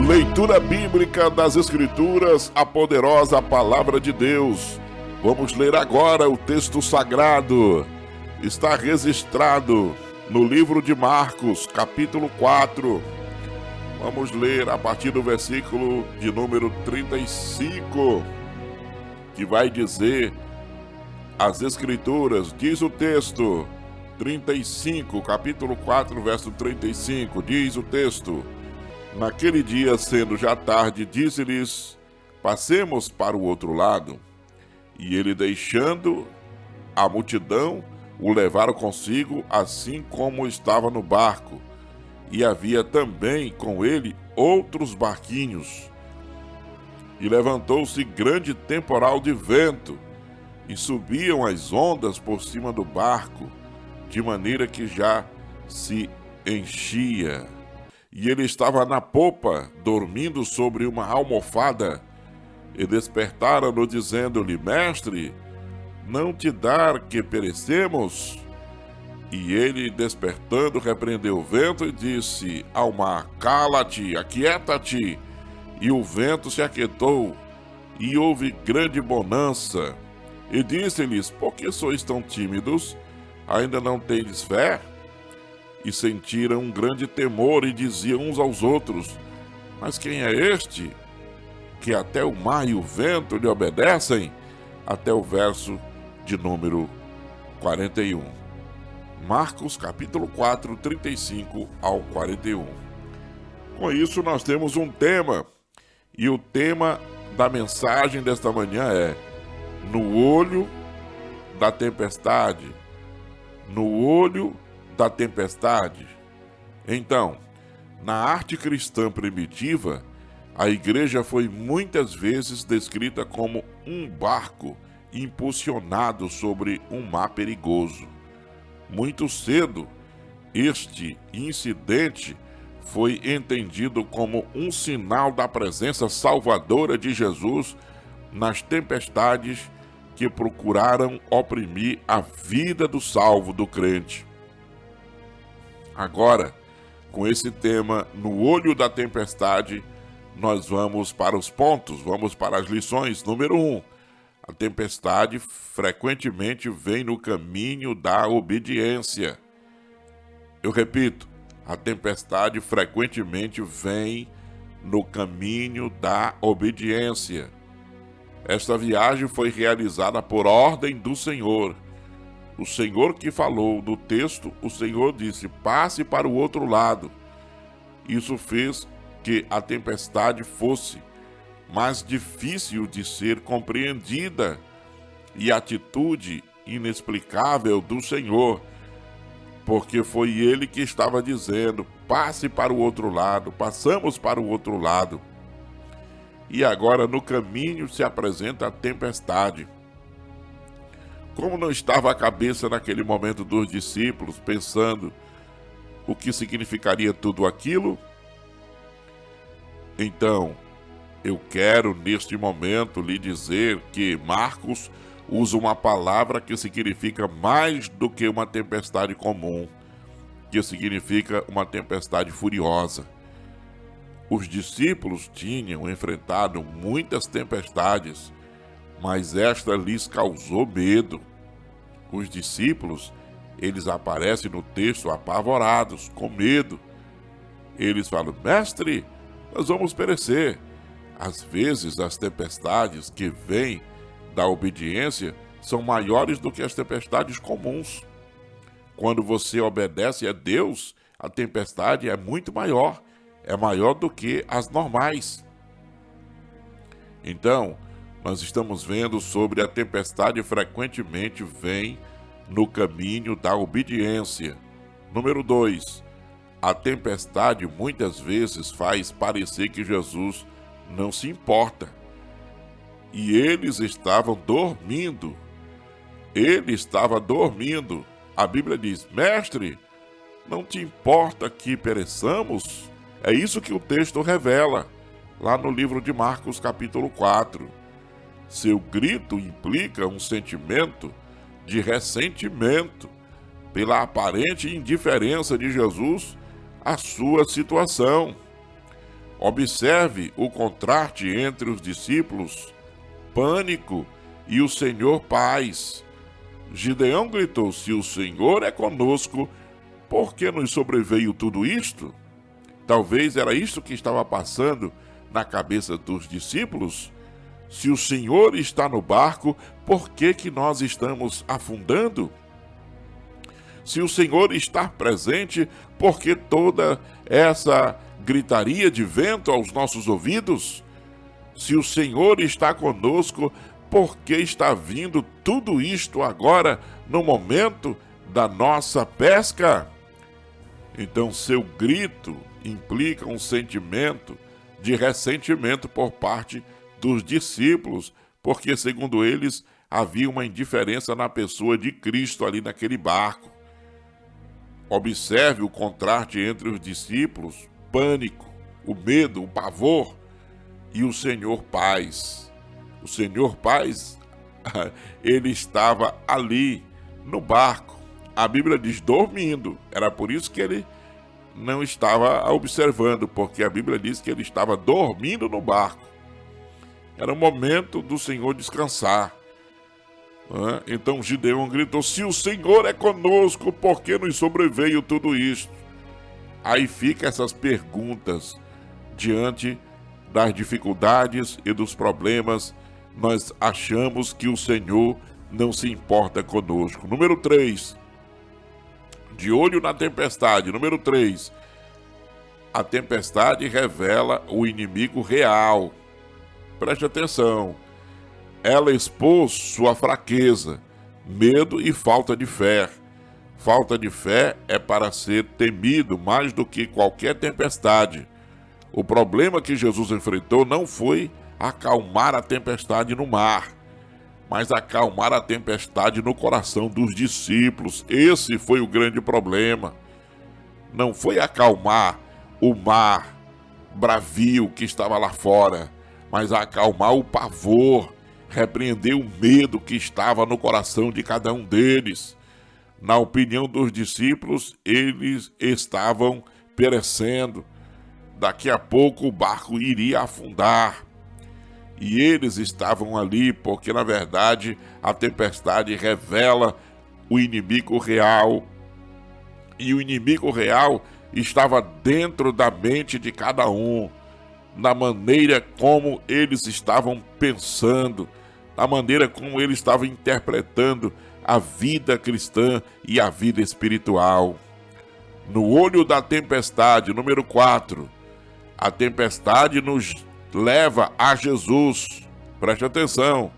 Leitura bíblica das Escrituras, a poderosa palavra de Deus. Vamos ler agora o texto sagrado. Está registrado no livro de Marcos, capítulo 4. Vamos ler a partir do versículo de número 35, que vai dizer as Escrituras, diz o texto, 35, capítulo 4, verso 35, diz o texto: Naquele dia, sendo já tarde, disse-lhes: Passemos para o outro lado. E ele, deixando a multidão, o levaram consigo, assim como estava no barco. E havia também com ele outros barquinhos. E levantou-se grande temporal de vento, e subiam as ondas por cima do barco, de maneira que já se enchia. E ele estava na popa, dormindo sobre uma almofada. E despertaram-no, dizendo-lhe: Mestre, não te dá que perecemos? E ele, despertando, repreendeu o vento e disse ao mar: Cala-te, aquieta-te. E o vento se aquietou, e houve grande bonança. E disse-lhes: Por que sois tão tímidos? Ainda não tendes fé? E sentiram um grande temor e diziam uns aos outros: Mas quem é este, que até o mar e o vento lhe obedecem? Até o verso de número 41. Marcos capítulo 4, 35 ao 41. Com isso nós temos um tema, e o tema da mensagem desta manhã é: no olho da tempestade. No olho da tempestade. Então, na arte cristã primitiva, a igreja foi muitas vezes descrita como um barco impulsionado sobre um mar perigoso. Muito cedo, este incidente foi entendido como um sinal da presença salvadora de Jesus nas tempestades que procuraram oprimir a vida do salvo, do crente. Agora, com esse tema, no olho da tempestade, nós vamos para os pontos, vamos para as lições. Número 1. A tempestade frequentemente vem no caminho da obediência. Eu repito, a tempestade frequentemente vem no caminho da obediência. Esta viagem foi realizada por ordem do Senhor. O Senhor que falou no texto, o Senhor disse: passe para o outro lado. Isso fez que a tempestade fosse mais difícil de ser compreendida, e a atitude inexplicável do Senhor, porque foi Ele que estava dizendo: passe para o outro lado, passamos para o outro lado. E agora no caminho se apresenta a tempestade. Como não estava a cabeça naquele momento dos discípulos, pensando o que significaria tudo aquilo? Então, eu quero neste momento lhe dizer que Marcos usa uma palavra que significa mais do que uma tempestade comum, que significa uma tempestade furiosa. Os discípulos tinham enfrentado muitas tempestades, mas esta lhes causou medo. Os discípulos, eles aparecem no texto apavorados, com medo. Eles falam: Mestre, nós vamos perecer. Às vezes as tempestades que vêm da obediência são maiores do que as tempestades comuns. Quando você obedece a Deus, a tempestade é muito maior, é maior do que as normais. Então, nós estamos vendo sobre a tempestade frequentemente vem no caminho da obediência. Número 2. A tempestade muitas vezes faz parecer que Jesus não se importa. E eles estavam dormindo. Ele estava dormindo. A Bíblia diz: Mestre, não te importa que pereçamos? É isso que o texto revela, lá no livro de Marcos, capítulo 4. Seu grito implica um sentimento de ressentimento pela aparente indiferença de Jesus à sua situação. Observe o contraste entre os discípulos, pânico, e o Senhor, paz. Gideão gritou: se o Senhor é conosco, por que nos sobreveio tudo isto? Talvez era isto que estava passando na cabeça dos discípulos. Se o Senhor está no barco, por que nós estamos afundando? Se o Senhor está presente, por que toda essa gritaria de vento aos nossos ouvidos? Se o Senhor está conosco, por que está vindo tudo isto agora, no momento da nossa pesca? Então, seu grito implica um sentimento de ressentimento por parte dos discípulos, porque, segundo eles, havia uma indiferença na pessoa de Cristo ali naquele barco. Observe o contraste entre os discípulos, pânico, o medo, o pavor, e o Senhor paz. O Senhor paz, ele estava ali no barco. A Bíblia diz dormindo. Era por isso que ele não estava observando, porque a Bíblia diz que ele estava dormindo no barco. Era o momento do Senhor descansar. Então Gideão gritou: se o Senhor é conosco, por que nos sobreveio tudo isto? Aí ficam essas perguntas diante das dificuldades e dos problemas. Nós achamos que o Senhor não se importa conosco. Número 3, de olho na tempestade. Número 3, a tempestade revela o inimigo real. Preste atenção. Ela expôs sua fraqueza, medo e falta de fé. Falta de fé é para ser temido mais do que qualquer tempestade. O problema que Jesus enfrentou não foi acalmar a tempestade no mar, mas acalmar a tempestade no coração dos discípulos. Esse foi o grande problema. Não foi acalmar o mar bravio que estava lá fora, mas acalmar o pavor, repreender o medo que estava no coração de cada um deles. Na opinião dos discípulos, eles estavam perecendo. Daqui a pouco o barco iria afundar. E eles estavam ali porque, na verdade, a tempestade revela o inimigo real. E o inimigo real estava dentro da mente de cada um, na maneira como eles estavam pensando, na maneira como eles estavam interpretando a vida cristã e a vida espiritual. No olho da tempestade, número 4, a tempestade nos leva a Jesus. Preste atenção.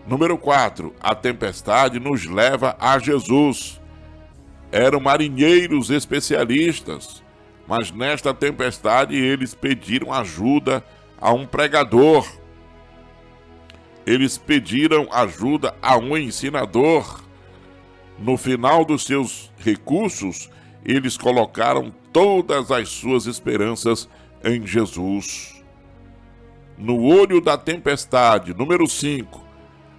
Número 4, a tempestade nos leva a Jesus. Eram marinheiros especialistas, mas nesta tempestade eles pediram ajuda a um pregador. Eles pediram ajuda a um ensinador. No final dos seus recursos, eles colocaram todas as suas esperanças em Jesus. No olho da tempestade, número 5,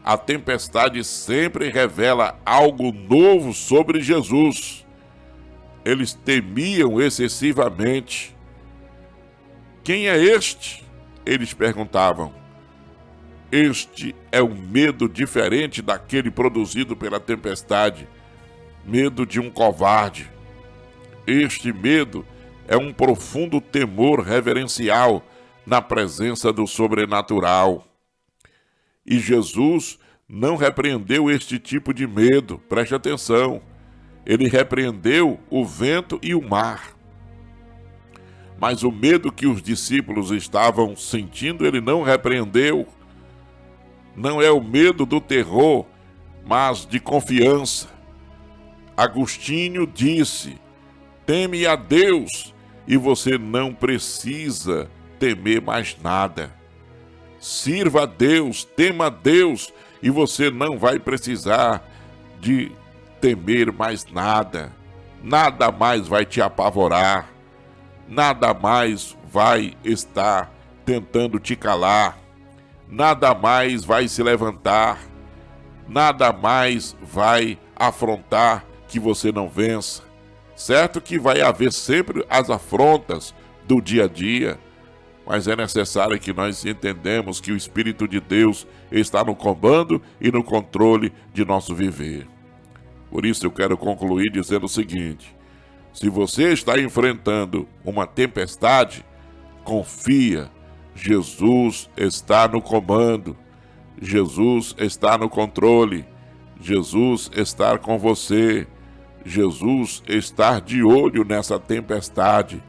a tempestade sempre revela algo novo sobre Jesus. Eles temiam excessivamente. Quem é este? Eles perguntavam. Este é um medo diferente daquele produzido pela tempestade, medo de um covarde. Este medo é um profundo temor reverencial na presença do sobrenatural. E Jesus não repreendeu este tipo de medo, preste atenção. Ele repreendeu o vento e o mar. Mas o medo que os discípulos estavam sentindo, ele não repreendeu. Não é o medo do terror, mas de confiança. Agostinho disse: teme a Deus e você não precisa temer mais nada. Sirva a Deus, tema a Deus e você não vai precisar de temer mais nada. Nada mais vai te apavorar. Nada mais vai estar tentando te calar. Nada mais vai se levantar. Nada mais vai afrontar que você não vença. Certo que vai haver sempre as afrontas do dia a dia, mas é necessário que nós entendamos que o Espírito de Deus está no comando e no controle de nosso viver. Por isso eu quero concluir dizendo o seguinte: se você está enfrentando uma tempestade, confia, Jesus está no comando, Jesus está no controle, Jesus está com você, Jesus está de olho nessa tempestade.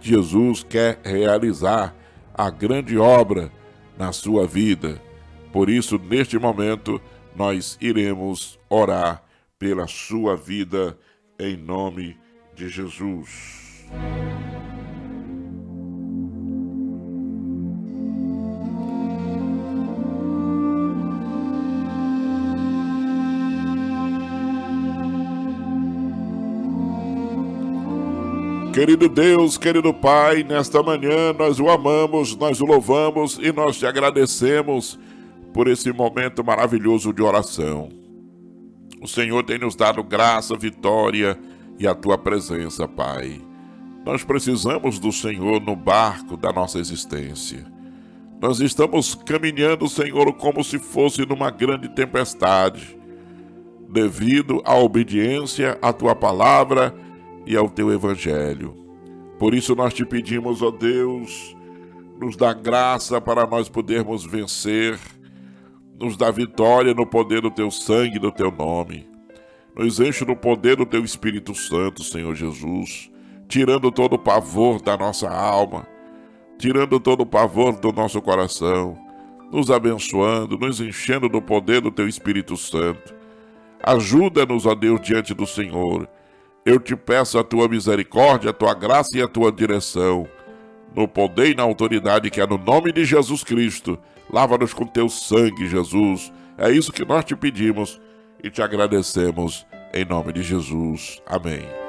Jesus quer realizar a grande obra na sua vida. Por isso, neste momento, nós iremos orar pela sua vida em nome de Jesus. Querido Deus, querido Pai, nesta manhã nós o amamos, nós o louvamos e nós te agradecemos por esse momento maravilhoso de oração. O Senhor tem nos dado graça, vitória e a tua presença, Pai. Nós precisamos do Senhor no barco da nossa existência. Nós estamos caminhando, Senhor, como se fosse numa grande tempestade, devido à obediência à tua palavra e ao teu evangelho. Por isso nós te pedimos, ó Deus, nos dá graça para nós podermos vencer, nos dá vitória no poder do teu sangue e do teu nome. Nos enche no poder do teu Espírito Santo, Senhor Jesus, tirando todo o pavor da nossa alma, tirando todo o pavor do nosso coração, nos abençoando, nos enchendo do poder do teu Espírito Santo. Ajuda-nos, ó Deus, diante do Senhor. Eu te peço a tua misericórdia, a tua graça e a tua direção, no poder e na autoridade que é no nome de Jesus Cristo. Lava-nos com teu sangue, Jesus. É isso que nós te pedimos e te agradecemos em nome de Jesus. Amém.